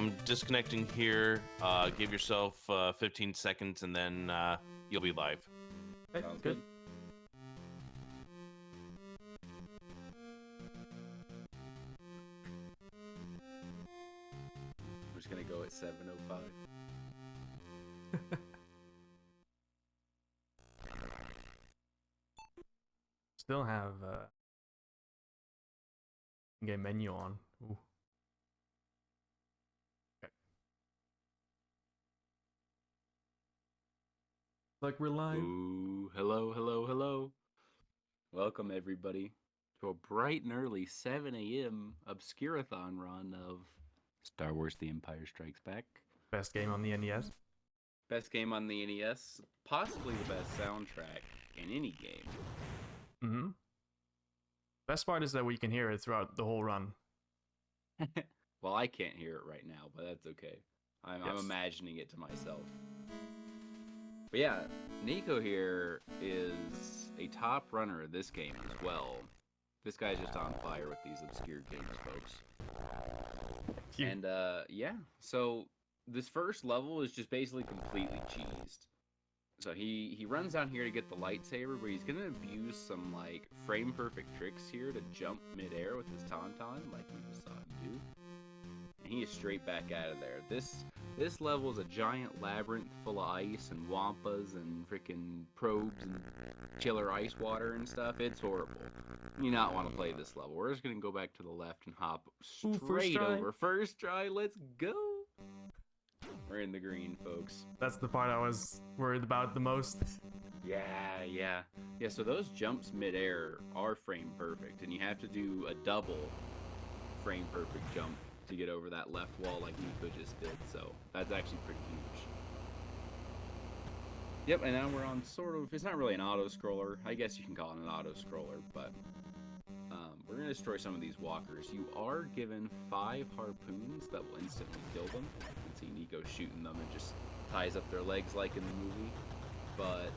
I'm disconnecting here. Give yourself 15 seconds, and then you'll be live. Okay, Sounds good. We're just gonna go at 7:05. Still have game menu on. Ooh. Okay. Like we're live. Ooh, hello, hello, hello. Welcome everybody to a bright and early 7 a.m. Obscur-a-thon run of Star Wars: The Empire Strikes Back. Best game on the NES. Best game on the NES, possibly the best soundtrack in any game. Mm-hmm. Best part is that we can hear it throughout the whole run. Well, I can't hear it right now, but that's okay. I'm Yes. imagining it to myself. But yeah, Nico here is a top runner of this game as well. This guy's just on fire with these obscure games, folks. Cute. And yeah, so this first level is just basically completely cheesed. So he runs down here to get the lightsaber, but he's gonna abuse some like frame perfect tricks here to jump midair with his tauntaun, like we just saw him do. And he is straight back out of there. This level is a giant labyrinth full of ice and wampas and freaking probes and chiller ice water and stuff. It's horrible. You not want to play this level. We're just gonna go back to the left and hop straight over. First try, let's go. We're in the green, folks. That's the part I was worried about the most. Yeah. So those jumps midair are frame perfect, and you have to do a double frame perfect jump to get over that left wall like Nico just did. So that's actually pretty huge. Yep, and now we're on sort of, it's not really an auto-scroller. I guess you can call it an auto-scroller, but we're going to destroy some of these walkers. You are given 5 harpoons that will instantly kill them. You can see Nico shooting them and just ties up their legs like in the movie. But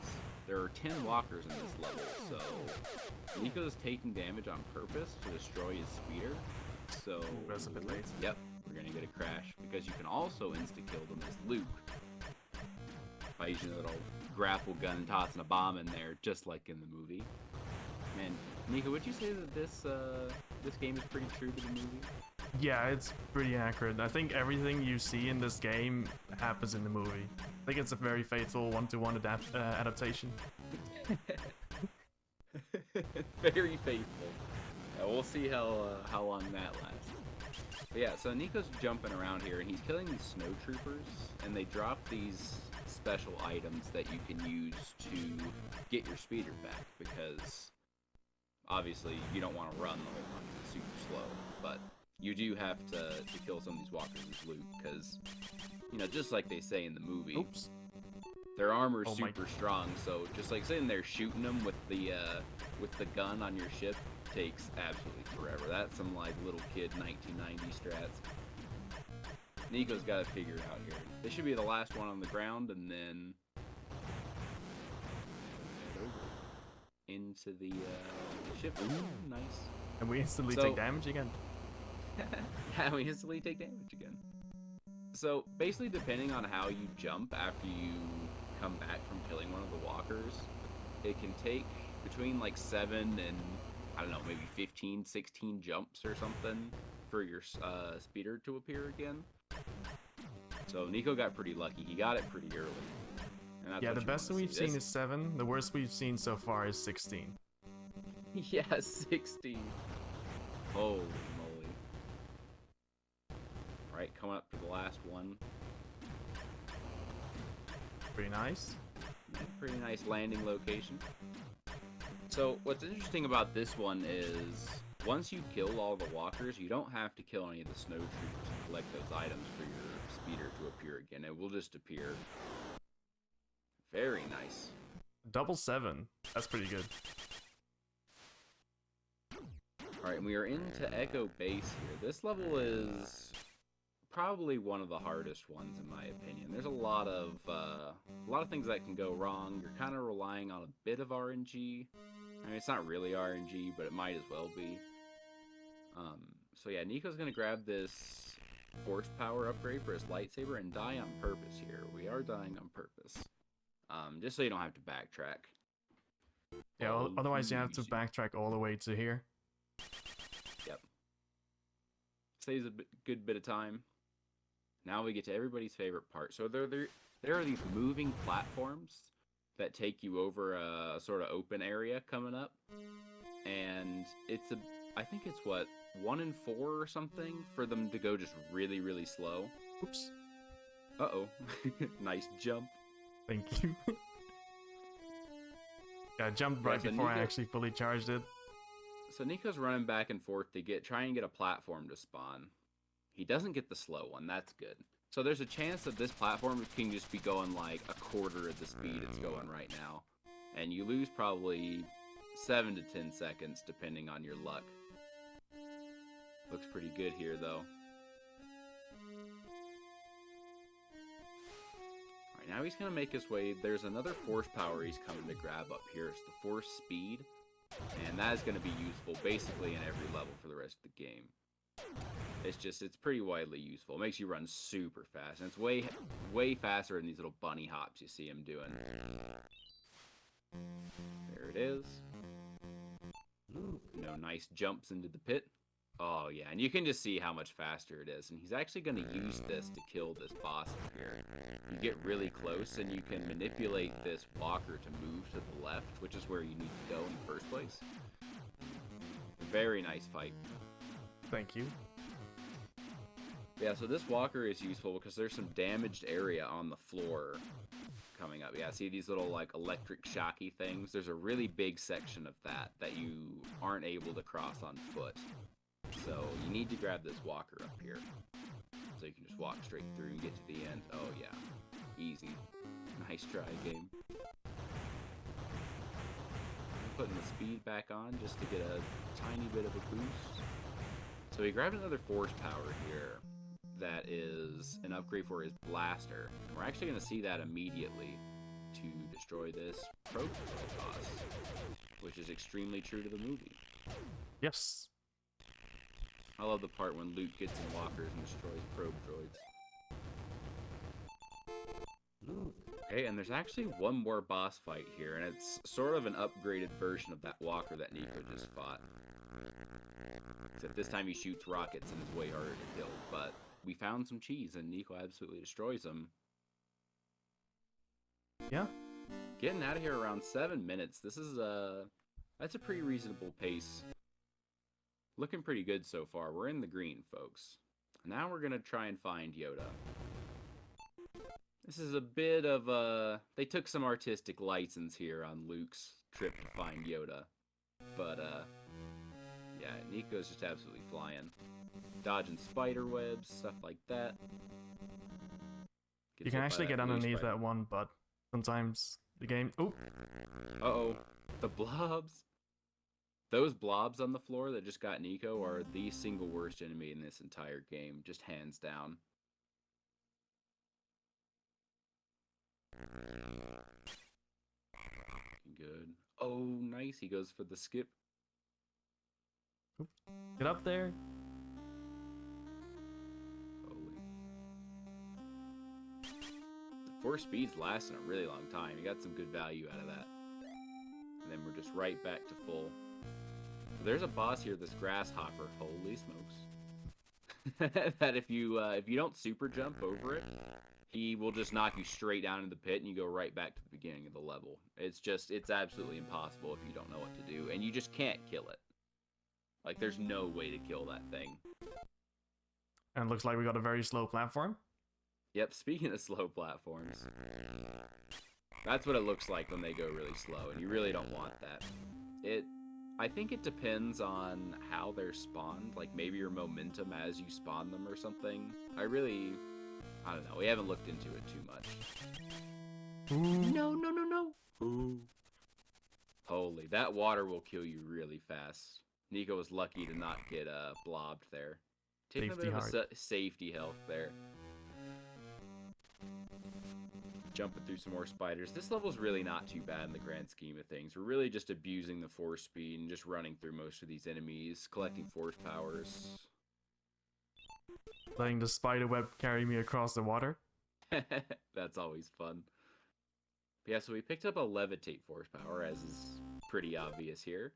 there are 10 walkers in this level, so Nico's taking damage on purpose to destroy his speeder. So, Ooh, that's a bit late. Yep, we're going to get a crash, because you can also insta-kill them as Luke by using a little grapple gun and tossing a bomb in there, just like in the movie. Man, Nico, would you say that this game is pretty true to the movie? Yeah, it's pretty accurate. I think everything you see in this game happens in the movie. I think it's a very faithful one-to-one adaptation. Very faithful. Yeah, we'll see how long that lasts. But yeah, so Nico's jumping around here, and he's killing these snow troopers, and they drop these special items that you can use to get your speeder back, because obviously you don't want to run the whole time, it's super slow, but you do have to kill some of these walkers as Luke, because, you know, just like they say in the movie, Oops. their armor's super strong, so just like sitting there shooting them with the gun on your ship takes absolutely forever. That's some like little kid 1990 strats. Nico's got to figure it out here. This should be the last one on the ground, and then into the ship. Ooh, nice. And we instantly take damage again. Yeah, we instantly take damage again. So basically, depending on how you jump after you come back from killing one of the walkers, it can take between like 7 and, I don't know, maybe 15, 16 jumps or something for your speeder to appear again. So Nico got pretty lucky. He got it pretty early. And that's Yeah, what the you best wanna we've see. seen is 7. The worst we've seen so far is 16. Yeah, 16. Holy moly. Alright, coming up to the last one. Pretty nice. Pretty nice landing location. So what's interesting about this one is once you kill all the walkers, you don't have to kill any of the snow troopers to collect those items for your speeder to appear again. It will just appear. Very nice. Double 7. That's pretty good. Alright, and we are into Echo Base here. This level is probably one of the hardest ones in my opinion. There's a lot of things that can go wrong. You're kind of relying on a bit of RNG. I mean, it's not really RNG, but it might as well be. So yeah, Nico's gonna grab this force power upgrade for his lightsaber and die on purpose here. We are dying on purpose. Just so you don't have to backtrack. Yeah, Oh, otherwise you have to easy. backtrack all the way to here. Yep. Saves a good bit of time. Now we get to everybody's favorite part. So there are these moving platforms that take you over a sort of open area coming up. And I think it's what, 1 in 4 or something for them to go just really, really slow. Oops. Uh-oh. Nice jump. Thank you. Yeah, I jumped right so before I Nico- actually fully charged it. So Nico's running back and forth to try and get a platform to spawn. He doesn't get the slow one. That's good. So there's a chance that this platform can just be going like a quarter of the speed it's going right now. And you lose probably 7 to 10 seconds depending on your luck. Looks pretty good here though. Alright, now he's going to make his way. There's another force power he's coming to grab up here. It's the force speed. And that is going to be useful basically in every level for the rest of the game. It's pretty widely useful. It makes you run super fast. And it's way faster than these little bunny hops you see him doing. There it is. Nice jumps into the pit. Oh yeah, and you can just see how much faster it is. And he's actually going to use this to kill this boss in here. You get really close and you can manipulate this walker to move to the left, which is where you need to go in the first place. Very nice fight. Thank you. Yeah, so this walker is useful because there's some damaged area on the floor coming up. Yeah, see these little like electric shocky things? There's a really big section of that you aren't able to cross on foot. So you need to grab this walker up here. So you can just walk straight through and get to the end. Oh yeah, easy. Nice try, game. Putting the speed back on just to get a tiny bit of a boost. So he grabbed another force power here that is an upgrade for his blaster. And we're actually going to see that immediately to destroy this probe droid boss, which is extremely true to the movie. Yes. I love the part when Luke gets in walkers and destroys probe droids. Okay, and there's actually one more boss fight here, and it's sort of an upgraded version of that walker that Nico just fought. Except this time he shoots rockets and is way harder to kill, but we found some cheese and Nico absolutely destroys him. Yeah. Getting out of here around 7 minutes. This is that's a pretty reasonable pace. Looking pretty good so far. We're in the green, folks. Now we're gonna try and find Yoda. This is a bit of a... They took some artistic license here on Luke's trip to find Yoda. But, yeah, Nico's just absolutely flying. Dodging spider webs, stuff like that. You can actually get underneath that one, but sometimes the game... Oh! Uh-oh. The blobs. Those blobs on the floor that just got Nico are the single worst enemy in this entire game. Just hands down. Good. Oh, nice. He goes for the skip. Get up there. Holy. Force speed's lasting a really long time. You got some good value out of that. And then we're just right back to full. There's a boss here, this grasshopper. Holy smokes. That if you don't super jump over it, he will just knock you straight down into the pit and you go right back to the beginning of the level. It's absolutely impossible if you don't know what to do. And you just can't kill it. Like, there's no way to kill that thing. And it looks like we got a very slow platform. Yep, speaking of slow platforms. That's what it looks like when they go really slow, and you really don't want that. I think it depends on how they're spawned, like maybe your momentum as you spawn them or something. I don't know, we haven't looked into it too much. Ooh. No. Ooh. Holy, that water will kill you really fast. Nico was lucky to not get blobbed there. Taking a bit of a safety health there. Jumping through some more spiders. This level's really not too bad in the grand scheme of things. We're really just abusing the force speed and just running through most of these enemies, collecting force powers. letting the spider web carry me across the water. That's always fun. Yeah, so we picked up a levitate force power, as is pretty obvious here.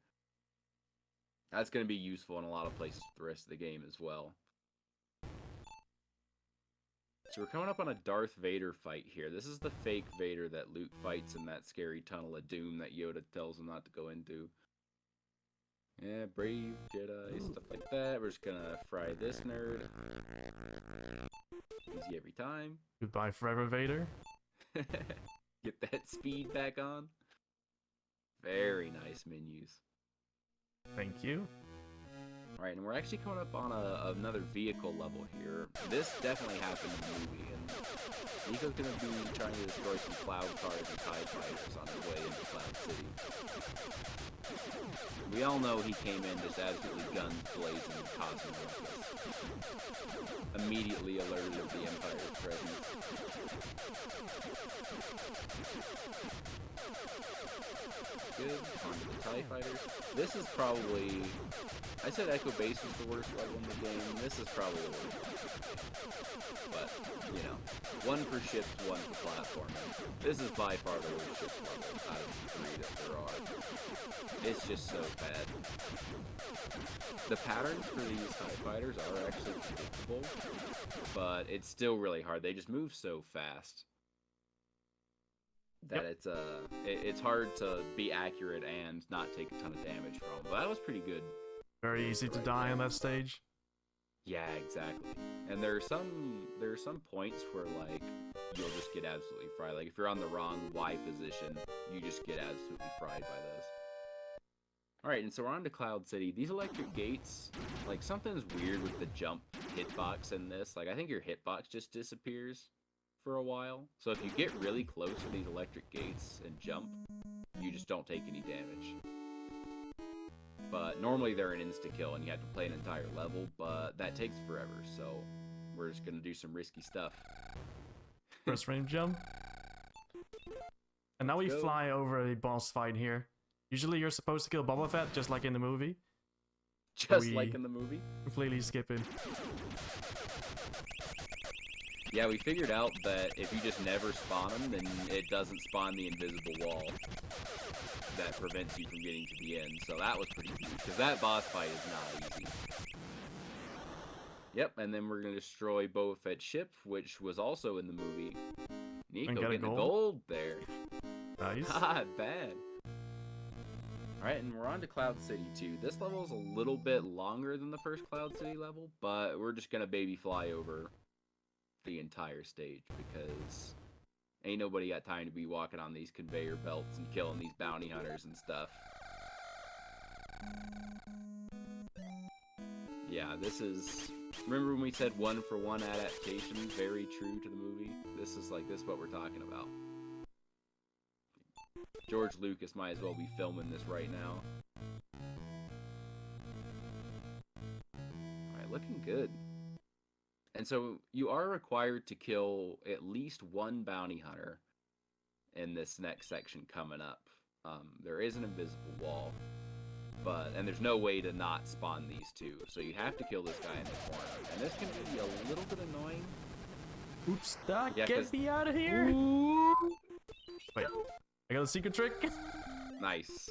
That's going to be useful in a lot of places for the rest of the game as well. So we're coming up on a Darth Vader fight here. This is the fake Vader that Luke fights in that scary tunnel of doom that Yoda tells him not to go into. Yeah, brave Jedi, stuff like that. We're just gonna fry this nerd. Easy every time. Goodbye forever, Vader. Get that speed back on. Very nice menus. Thank you. Alright, and we're actually coming up on another vehicle level here. This definitely happened in the movie, and Nico's gonna be trying to destroy some cloud cars and TIE fighters on his way into Cloud City. We all know he came in just absolutely guns blazing and causing ruckus. Immediately alerted of the Empire's presence. Good. Onto the TIE fighters. This is probably... I said Echo Base was the worst level in the game. This is probably the worst. But, you know, one for ships, one for platforming. This is by far the worst ship level out of the 3 that there are. It's just so bad. The patterns for these TIE fighters are actually predictable, but it's still really hard. They just move so fast that it's hard to be accurate and not take a ton of damage from. But that was pretty good. Very easy to die on that stage. Yeah, exactly. And there are some points where like you'll just get absolutely fried. Like if you're on the wrong Y position, you just get absolutely fried by those. Alright, and so we're on to Cloud City. These electric gates, like something's weird with the jump hitbox in this. Like I think your hitbox just disappears for a while. So if you get really close to these electric gates and jump, you just don't take any damage. But normally they're an insta-kill and you have to play an entire level, but that takes forever, so we're just gonna do some risky stuff. First frame jump. And now we fly over a boss fight here. Usually you're supposed to kill Boba Fett, just like in the movie. Just like in the movie? Completely skipping. Yeah, we figured out that if you just never spawn them, then it doesn't spawn the invisible wall that prevents you from getting to the end. So that was pretty huge, because that boss fight is not easy. Yep, and then we're going to destroy Boba Fett's ship, which was also in the movie. Nico getting the gold there. Nice. Not bad. Alright, and we're on to Cloud City 2. This level is a little bit longer than the first Cloud City level, but we're just going to baby fly over the entire stage, because ain't nobody got time to be walking on these conveyor belts and killing these bounty hunters and stuff. Yeah, this is... Remember when we said 1-for-1 adaptation? Very true to the movie. This is what we're talking about. George Lucas might as well be filming this right now. Alright, looking good. And so you are required to kill at least one bounty hunter in this next section coming up. There is an invisible wall, and there's no way to not spawn these two. So you have to kill this guy in the corner. And this can be a little bit annoying. Oops, Doc, get me out of here! Wait, I got a secret trick? Nice.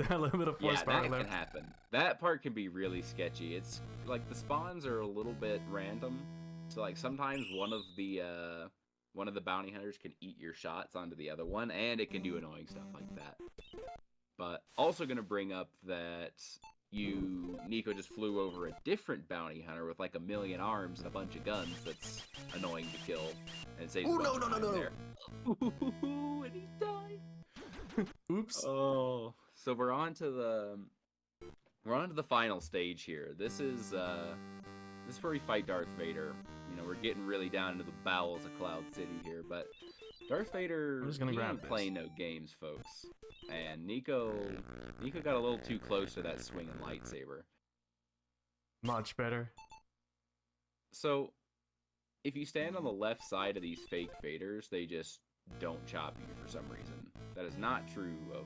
A little bit of force power that left. can happen. That part can be really sketchy. It's like the spawns are a little bit random. So like sometimes one of the bounty hunters can eat your shots onto the other one, and it can do annoying stuff like that. But also gonna bring up that Nico just flew over a different bounty hunter with like 1,000,000 arms and a bunch of guns that's annoying to kill. And it saves a bunch of time there. And he died. Oops. Oh. So we're on to the final stage here. This is where we fight Darth Vader. You know, we're getting really down into the bowels of Cloud City here, but Darth Vader ain't playing no games, folks. And Nico got a little too close to that swinging lightsaber. Much better. So, if you stand on the left side of these fake Vaders, they just don't chop you for some reason. That is not true of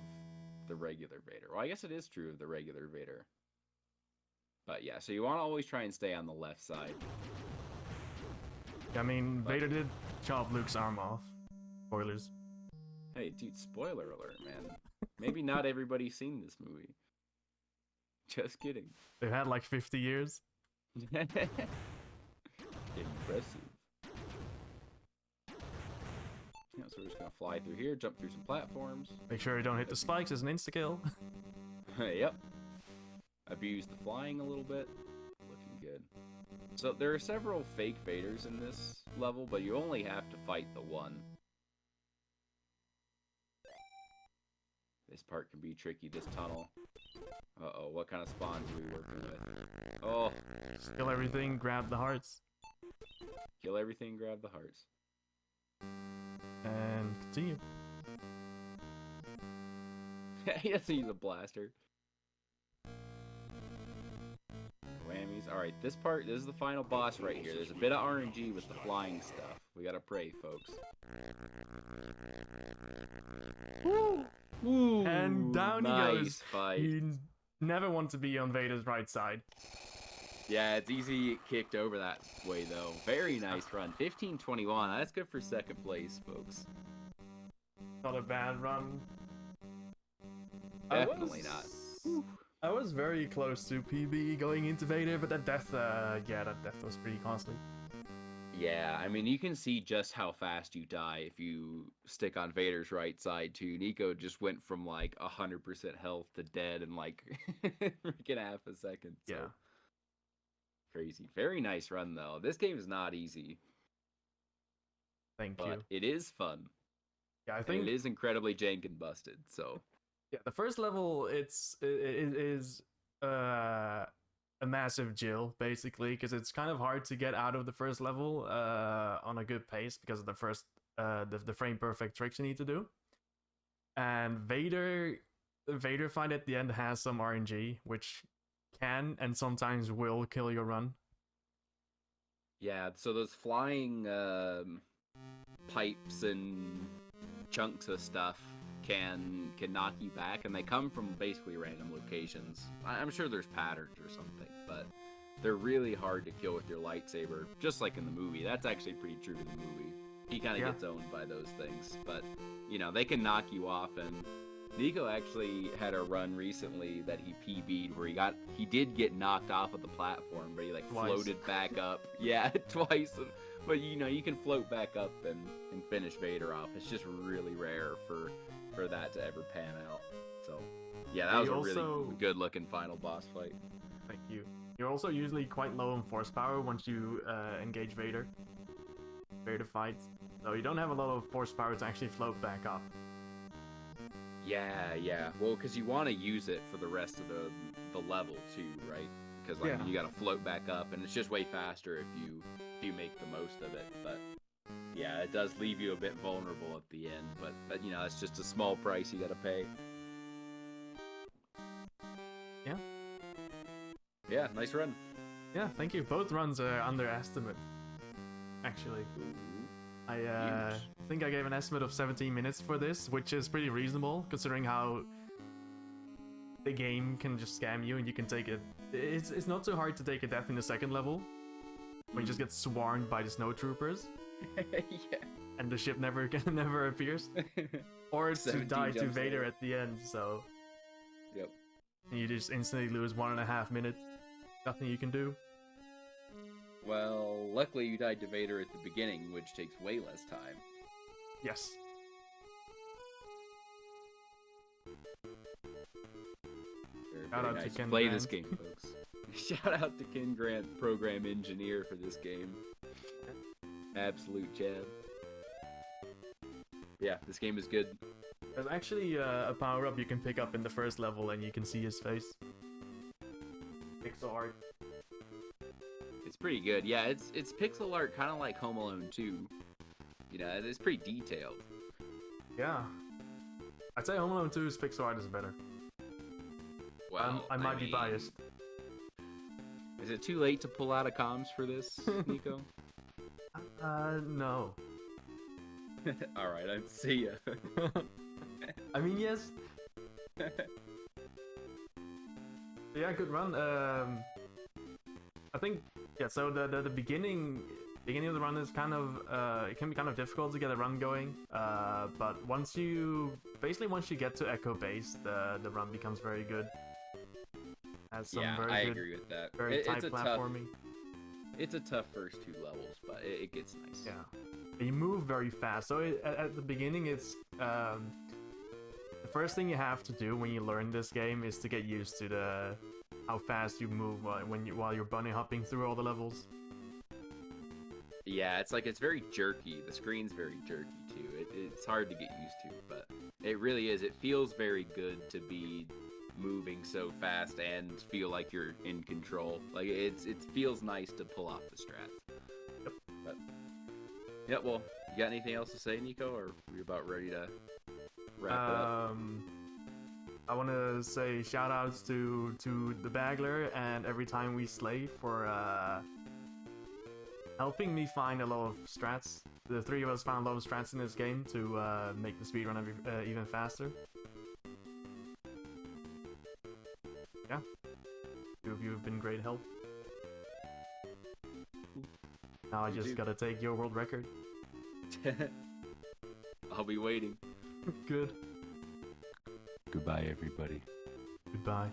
the regular Vader. Well, I guess it is true of the regular Vader. But yeah, so you want to always try and stay on the left side. I mean, Vader did chop Luke's arm off. Spoilers. Hey, dude, spoiler alert, man. Maybe not everybody's seen this movie. Just kidding. They've had like 50 years. Impressive. Yeah, so we're just gonna fly through here, jump through some platforms. Make sure you don't hit the spikes as an insta-kill. Yep. Abuse the flying a little bit. Looking good. So there are several fake Vaders in this level, but you only have to fight the one. This part can be tricky, this tunnel. Uh-oh, what kind of spawns are we working with? Oh. Kill everything, grab the hearts. Kill everything, grab the hearts. And continue. He doesn't use a blaster. Whammies. Alright, this is the final boss right here. There's a bit of RNG with the flying stuff. We gotta pray, folks. Woo! Ooh, And down nice he goes. Fight. You never want to be on Vader's right side. Yeah, it's easy to get kicked over that way, though. Very nice run. 15:21. That's good for second place, folks. Not a bad run. Definitely not. I was very close to PB going into Vader, but that death, that death was pretty costly. Yeah, I mean, you can see just how fast you die if you stick on Vader's right side, too. Nico just went from, like, 100% health to dead in, like, freaking half a second. So. Yeah. Crazy. Very nice run, though. This game is not easy. Thank but you. It is fun. Yeah, I think it is incredibly jank and busted, so. Yeah, the first level, it is a massive Jill, basically, because it's kind of hard to get out of the first level on a good pace because of the first the frame perfect tricks you need to do. And Vader fight at the end has some RNG, which can and sometimes will kill your run. Yeah, so those flying pipes and chunks of stuff can knock you back, and they come from basically random locations. I'm sure there's patterns or something, but they're really hard to kill with your lightsaber, just like in the movie. That's actually pretty true to the movie. He kind of gets owned by those things, but, you know, they can knock you off, and Nico actually had a run recently that he PB'd where he did get knocked off of the platform, but he, like, floated back up. Yeah, twice. But, you know, you can float back up and finish Vader off. It's just really rare for that to ever pan out. So, yeah, that was a really good-looking final boss fight. Thank you. You're also usually quite low on force power once you engage Vader fights. So you don't have a lot of force power to actually float back up. Yeah. Well, because you want to use it for the rest of the level, too, right? Because, like, you got to float back up, and it's just way faster if you make the most of it. But yeah, it does leave you a bit vulnerable at the end, but you know, it's just a small price you gotta pay. Yeah, nice run. Yeah, thank you. Both runs are underestimated, actually. I think I gave an estimate of 17 minutes for this, which is pretty reasonable considering how the game can just scam you and you can take it. It's not so hard to take a death in the second level when you just get swarmed by the snowtroopers. Yeah. And the ship never appears. Or to die to Vader at the end, so. Yep. And you just instantly lose 1.5 minutes. Nothing you can do. Well, luckily you died to Vader at the beginning, which takes way less time. Yes. Shout out to Ken Play Grant. This game, folks. Shout out to Ken Grant, program engineer for this game. Absolute Chad. Yeah, this game is good. There's actually a power-up you can pick up in the first level and you can see his face. Pixel art. It's pretty good. Yeah, it's pixel art, kind of like Home Alone 2. You know, it's pretty detailed. Yeah. I'd say Home Alone 2's pixel art is better. Well, I might be biased. Is it too late to pull out of comms for this, Nico? No. Alright, I'd see ya. I mean, yes. Yeah, good run. I think yeah. So the beginning of the run is kind of it can be kind of difficult to get a run going. But once you get to Echo Base, the run becomes very good. Has some Yeah, very I good, agree with that. very tight It's a platforming. it's a tough first 2 levels, but it gets nice. Yeah, and you move very fast. So at the beginning, it's the first thing you have to do when you learn this game is to get used to how fast you move while you're bunny hopping through all the levels. Yeah, it's very jerky. The screen's very jerky too. It's hard to get used to, but it really is. It feels very good to be moving so fast and feel like you're in control. Like it feels nice to pull off the strats. Yep. But yeah, well, you got anything else to say, Nico, or are we about ready to wrap it up? I want to say shout outs to the Bagler and Every Time We Slay for helping me find a lot of strats. The three of us found a lot of strats in this game to make the speedrun even faster. Yeah, two of you have been great help. Now I You just too. gotta take your world record. I'll be waiting. Good. Goodbye, everybody. Goodbye.